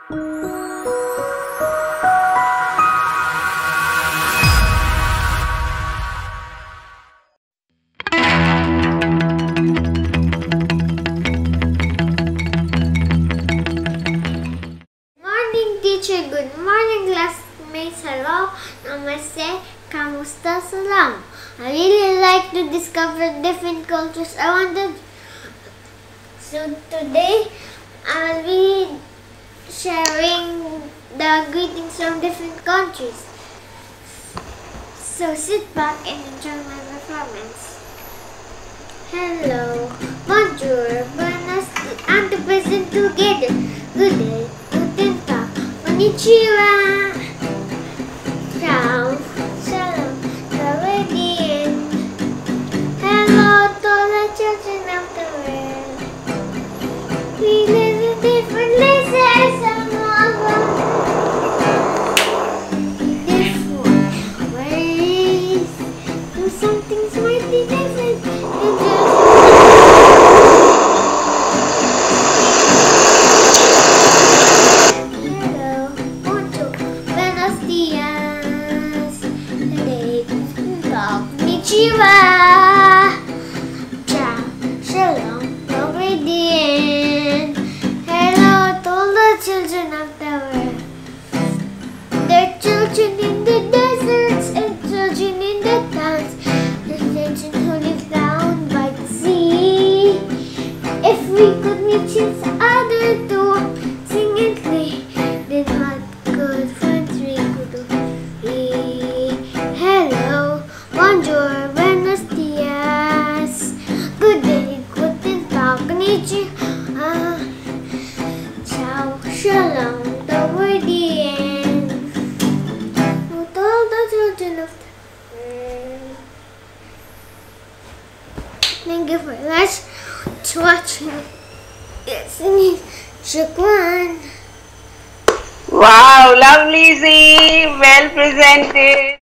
Teacher, good morning classmates, hello, namaste, kamusta, salam. I really like to discover different cultures. So today I'll be sharing the greetings from different countries. So sit back and enjoy my performance. Hello, bonjour, buenos dias, and the present together. Good day, guten tag. Konnichiwa, ciao, shalom, Gawadian. Hello to the children of the world. We live in different places among different ways. Do some things might be different. Konnichiwa, ciao, shalom, Gawadian. Hello to all the children of the world. There are children in the deserts and children in the towns. The children who live down by the sea. If we could meet each other to sing and play, then what good friends we could be. Hello, bonjour, buenos dias, good day, guten tag, konnichiwa, ciao, shalom, Gawadian. To all the children of the world. Thank you very much for watching. Listening. Shukran. Wow, lovely, Xiii. Well presented.